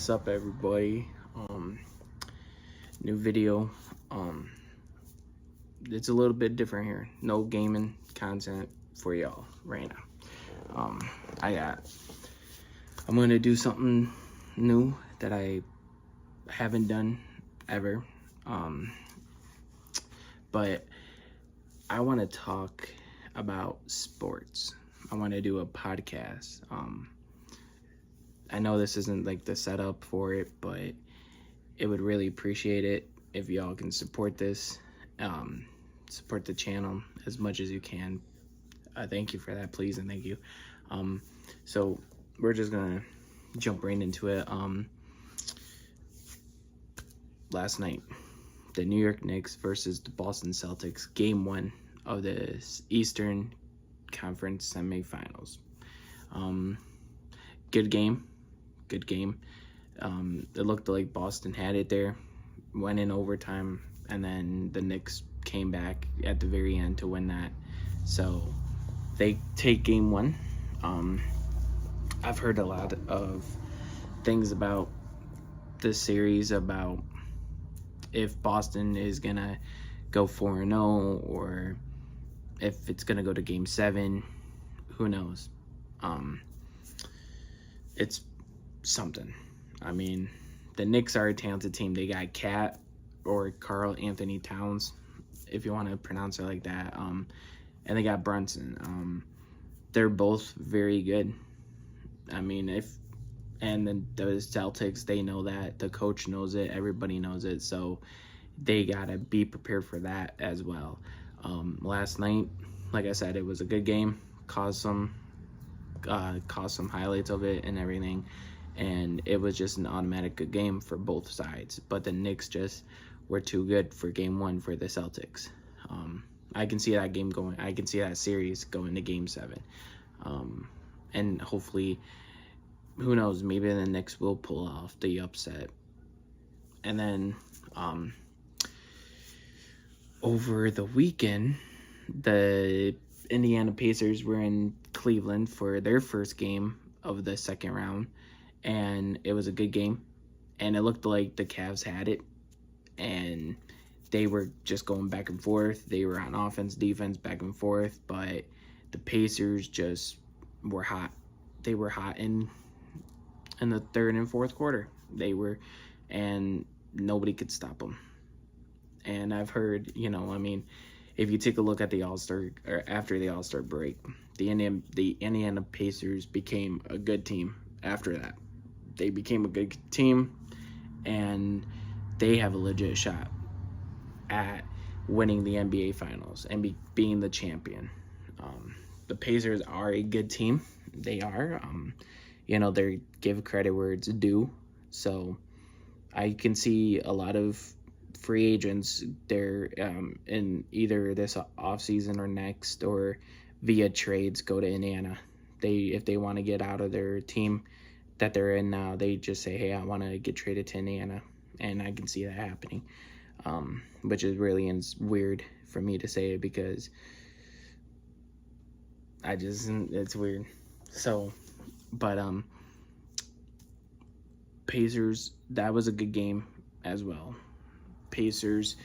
What's up, everybody? New video. It's a little bit different here. No gaming content for y'all right now. I'm gonna do something new that I haven't done ever. But I want to talk about sports. I want to do a podcast. I know this isn't like the setup for it, but it would really appreciate it if y'all can support this, support the channel as much as you can. Thank you for that, please, and thank you. So we're just gonna jump right into it. Last night, the New York Knicks versus the Boston Celtics, game 1 of the Eastern Conference semifinals. Good game. It looked like Boston had it there, went in overtime, and then the Knicks came back at the very end to win that. So they take game 1. I've heard a lot of things about this series, about if Boston is gonna go 4-0 or if it's gonna go to game 7. Who knows? It's something. I mean, the Knicks are a talented team. They got Cat, or Karl Anthony Towns, if you want to pronounce it like that, and they got Brunson. They're both very good. I mean, and then the Celtics, they know that. The coach knows it. Everybody knows it. So they gotta be prepared for that as well. Last night, like I said, it was a good game. Caused some highlights of it and everything, and it was just an automatic good game for both sides. But the Knicks just were too good for game 1 for the Celtics. I can see that game going. I can see that series going to game 7, and hopefully, who knows, maybe the Knicks will pull off the upset. And then over the weekend, the Indiana Pacers were in Cleveland for their first game of the second round, and it was a good game, and it looked like the Cavs had it, and they were just going back and forth. They were on offense, defense, back and forth, but the Pacers just were hot. They were hot in the third and fourth quarter. And nobody could stop them. And I've heard, if you take a look at the All-Star, or after the All-Star break, the Indiana Pacers became a good team after that. They became a good team, and they have a legit shot at winning the NBA Finals and being the champion. The Pacers are a good team. They are. They give credit where it's due. So I can see a lot of free agents there in either this offseason or next, or via trades, go to Indiana. If they want to get out of their team that they're in now, they just say, hey, I want to get traded to Indiana, and I can see that happening, which is really weird for me to say it, because it's weird. So, but Pacers, that was a good game as well. Pacers,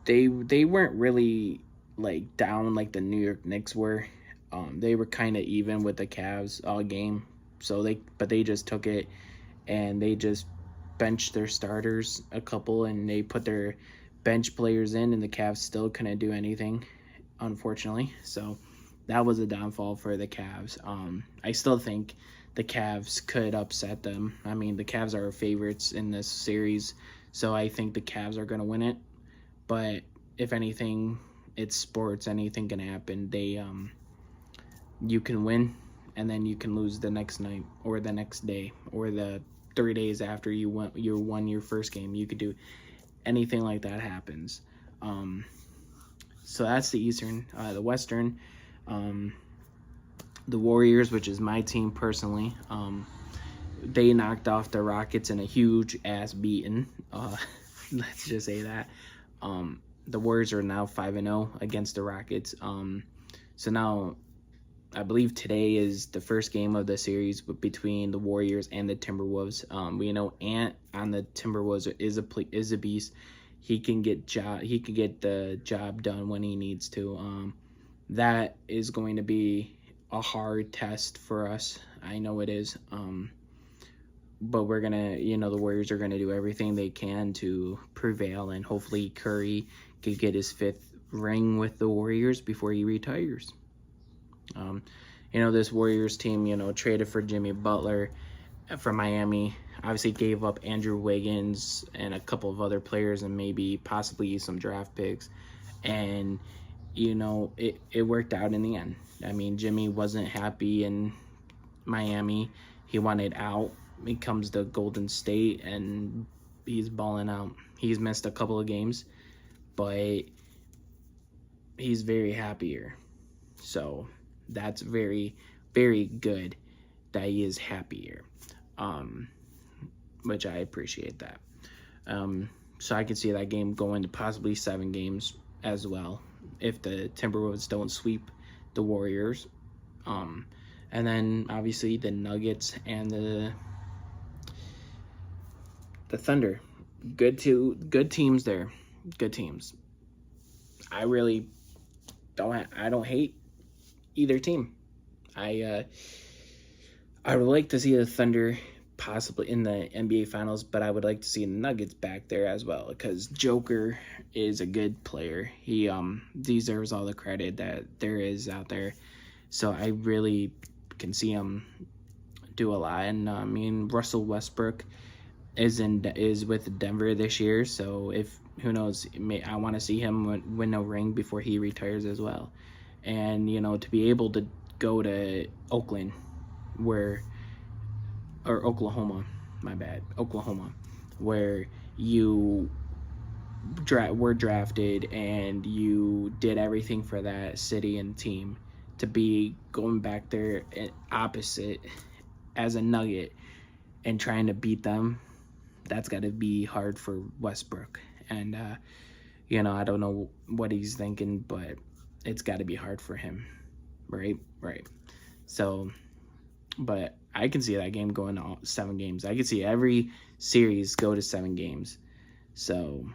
they weren't really like down like the New York Knicks were. They were kind of even with the Cavs all game. So they just took it, and they just benched their starters a couple, and they put their bench players in, and the Cavs still couldn't do anything, unfortunately. So that was a downfall for the Cavs. I still think the Cavs could upset them. I mean, the Cavs are favorites in this series, so I think the Cavs are going to win it. But if anything, it's sports. Anything can happen. You can win, and then you can lose the next night, or the next day, or the 3 days after you won your first game. You could do anything like that happens. So that's the Eastern. The Western, the Warriors, which is my team personally, they knocked off the Rockets in a huge ass beating. Let's just say that. The Warriors are now 5-0 against the Rockets. So now I believe today is the first game of the series between the Warriors and the Timberwolves. We know Ant on the Timberwolves is a beast. He can get the job done when he needs to. That is going to be a hard test for us. I know it is. But we're gonna, the Warriors are gonna do everything they can to prevail, and hopefully Curry could get his 5th ring with the Warriors before he retires. This Warriors team, traded for Jimmy Butler from Miami. Obviously gave up Andrew Wiggins and a couple of other players and maybe possibly some draft picks. And, it worked out in the end. I mean, Jimmy wasn't happy in Miami. He wanted out. He comes to Golden State and he's balling out. He's missed a couple of games, but he's very happy here. So that's very, very good that he is happier, which I appreciate that. So I can see that game going to possibly 7 games as well if the Timberwolves don't sweep the Warriors. And then obviously the Nuggets and the Thunder. Good teams there. Good teams. I really don't hate either team. I would like to see the Thunder possibly in the NBA Finals, but I would like to see the Nuggets back there as well because Joker is a good player. He deserves all the credit that there is out there. So I really can see him do a lot. And Russell Westbrook is with Denver this year, so who knows, I want to see him win a ring before he retires as well. And to be able to go to Oklahoma, where you were drafted and you did everything for that city and team, to be going back there opposite as a Nugget and trying to beat them, that's got to be hard for Westbrook. And I don't know what he's thinking, but it's got to be hard for him, right? So, but I can see that game going to 7 games. I can see every series go to 7 games. So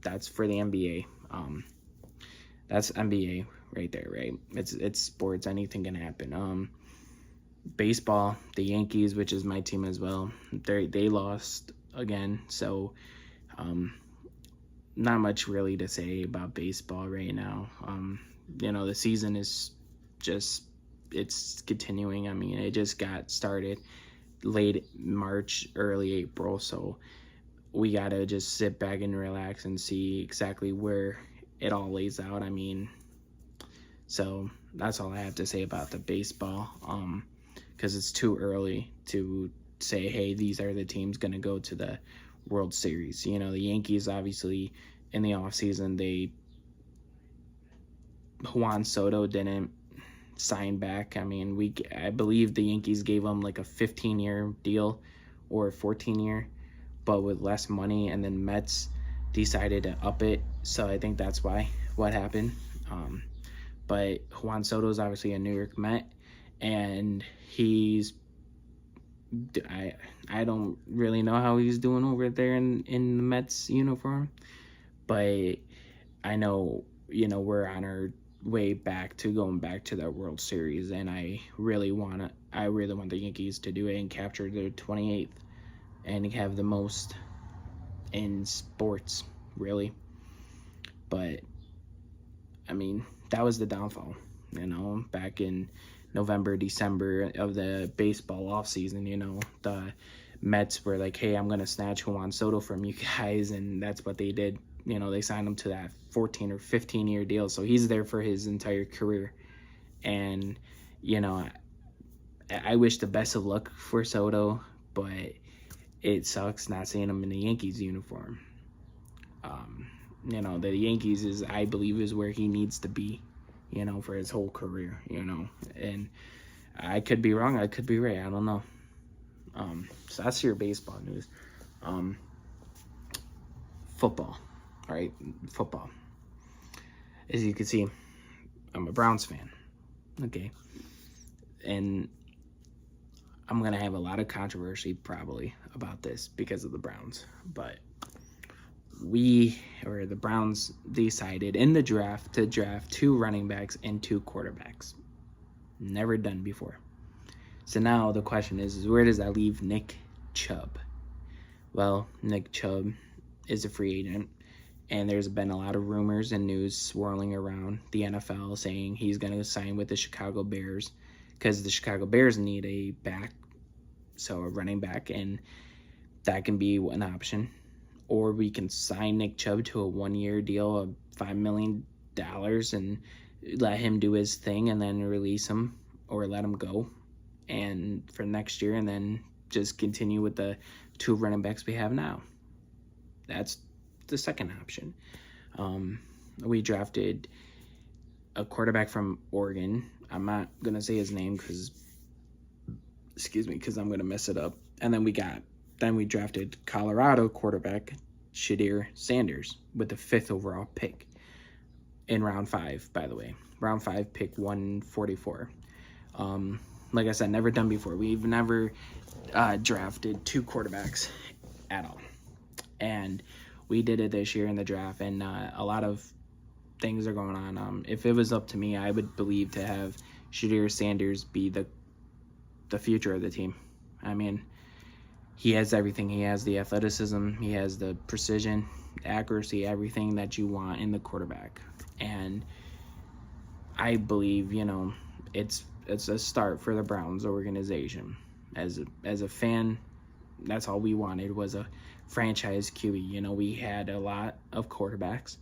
that's for the NBA. That's NBA right there, right? It's sports. Anything can happen. Baseball, the Yankees, which is my team as well, they lost again. So not much really to say about baseball right now. The season is it's continuing. I mean, it just got started late March, early April, so we gotta just sit back and relax and see exactly where it all lays out. I mean, so that's all I have to say about the baseball, because it's too early to say, hey, these are the teams going to go to the World Series. The Yankees, obviously, in the offseason, Juan Soto didn't sign back. I mean, I believe the Yankees gave him like a 15-year deal or a 14-year, but with less money, and then Mets decided to up it. So I think that's what happened. But Juan Soto is obviously a New York Met, and I don't really know how he's doing over there in the Mets uniform, but I know, we're on our way back to going back to that World Series, and I really want the Yankees to do it and capture their 28th and have the most in sports, really. But I mean, that was the downfall, back in November, December of the baseball offseason. The Mets were like, hey, I'm going to snatch Juan Soto from you guys, and that's what they did. They signed him to that 14 or 15-year deal, so he's there for his entire career. And, I wish the best of luck for Soto, but it sucks not seeing him in the Yankees uniform. The Yankees I believe is where he needs to be, for his whole career, and I could be wrong, I could be right, I don't know. So that's your baseball news. Football, right? Football. As you can see, I'm a Browns fan. Okay. And I'm going to have a lot of controversy probably about this because of the Browns. But the Browns decided in the draft to draft 2 running backs and 2 quarterbacks. Never done before. So now the question is where does that leave Nick Chubb? Well, Nick Chubb is a free agent, and there's been a lot of rumors and news swirling around the NFL saying he's going to sign with the Chicago Bears because the Chicago Bears need a running back, and that can be an option. Or we can sign Nick Chubb to a 1-year deal of $5 million and let him do his thing and then release him or let him go and for next year, and then just continue with the 2 running backs we have now. That's the second option. We drafted a quarterback from Oregon. I'm not going to say his name because I'm going to mess it up. And then we drafted Colorado quarterback Shedeur Sanders with the 5th overall pick in round 5, by the way. Round 5, pick 144. Like I said, never done before. We've never drafted 2 quarterbacks at all. And we did it this year in the draft, and a lot of things are going on. If it was up to me, I would believe to have Shedeur Sanders be the future of the team. I mean, he has everything. He has the athleticism, he has the precision, accuracy, everything that you want in the quarterback. And I believe, it's a start for the Browns organization. As a fan, that's all we wanted was a franchise QB. We had a lot of quarterbacks,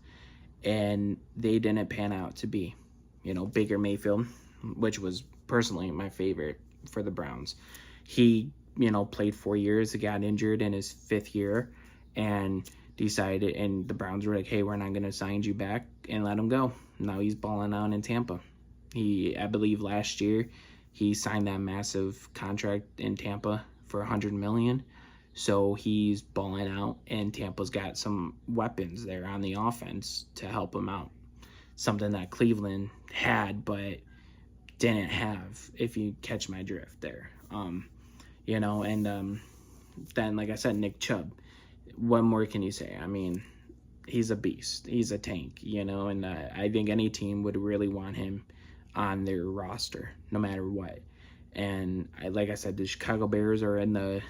and they didn't pan out to be, Baker Mayfield, which was personally my favorite for the Browns. He, played 4 years, got injured in his 5th year, and decided, and the Browns were like, hey, we're not going to sign you back, and let him go. Now he's balling out in Tampa. I believe last year, he signed that massive contract in Tampa for $100 million. So he's balling out, and Tampa's got some weapons there on the offense to help him out. Something that Cleveland had but didn't have, if you catch my drift there. Then, like I said, Nick Chubb. What more can you say? I mean, he's a beast. He's a tank, and I think any team would really want him on their roster, no matter what. And like I said, the Chicago Bears are in the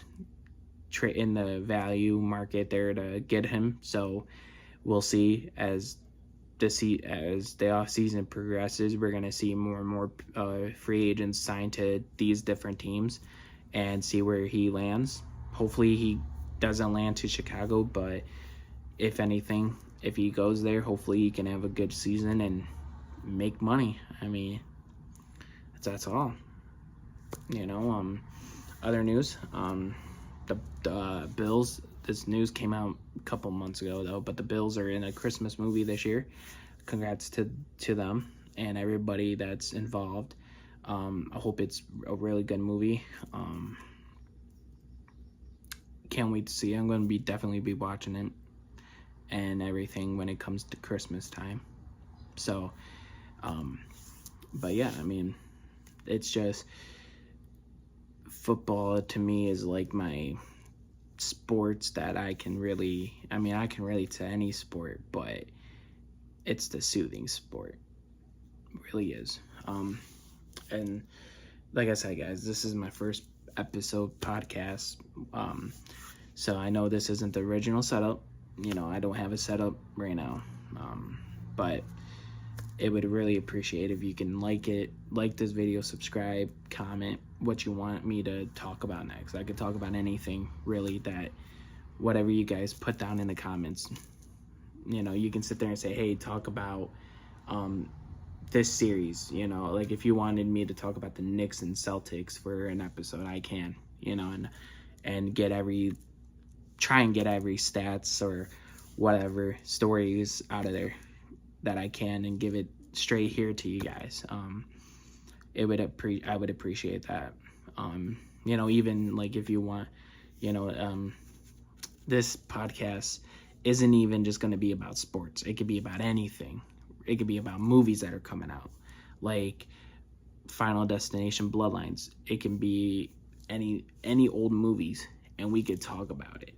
value market there to get him. So we'll see as the off season progresses. We're gonna see more and more free agents signed to these different teams, and see where he lands. Hopefully he doesn't land to Chicago, but if anything, if he goes there, hopefully he can have a good season and make money. I mean, that's all. Other news. The Bills. This news came out a couple months ago though, but the Bills are in a Christmas movie this year. Congrats to them and everybody that's involved. I hope it's a really good movie. Can't wait to see it. I'm going to definitely be watching it and everything when it comes to Christmas time. So, but yeah, I mean, it's just football to me is like my sports that I can relate to any sport, but it's the soothing sport. It really is. And like I said, guys, this is my first episode podcast. So I know this isn't the original setup. I don't have a setup right now. But it would really appreciate if you can like this video, subscribe, comment what you want me to talk about next. I could talk about anything really, that whatever you guys put down in the comments. You can sit there and say, hey, talk about this series. Like if you wanted me to talk about the Knicks and Celtics for an episode, I can, and try and get every stats or whatever stories out of there that I can and give it straight here to you guys. I would appreciate that. Even like if you want, this podcast isn't even just going to be about sports. It could be about anything. It could be about movies that are coming out. Like Final Destination Bloodlines. It can be any old movies, and we could talk about it.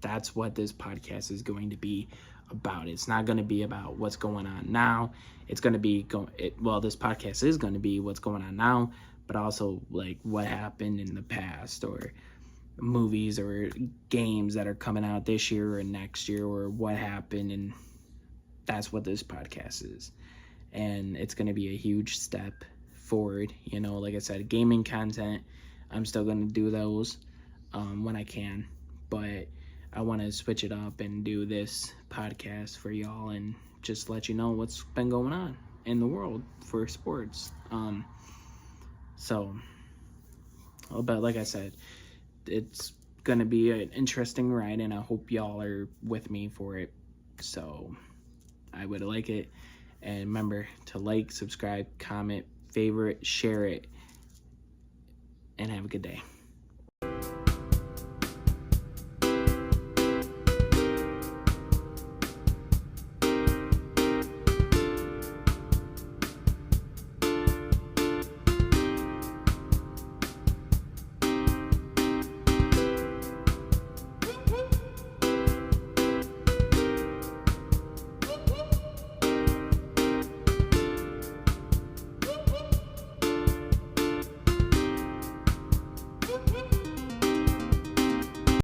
That's what this podcast is going to be about. It's not going to be about what's going on now. It's going to be this podcast is going to be what's going on now, but also like what happened in the past, or movies or games that are coming out this year or next year, or what happened. And that's what this podcast is. And it's going to be a huge step forward. Like I said, gaming content, I'm still going to do those when I can, but I want to switch it up and do this podcast for y'all and just let you know what's been going on in the world for sports. But like I said, it's going to be an interesting ride, and I hope y'all are with me for it. So I would like it. And remember to like, subscribe, comment, favorite, share it, and have a good day.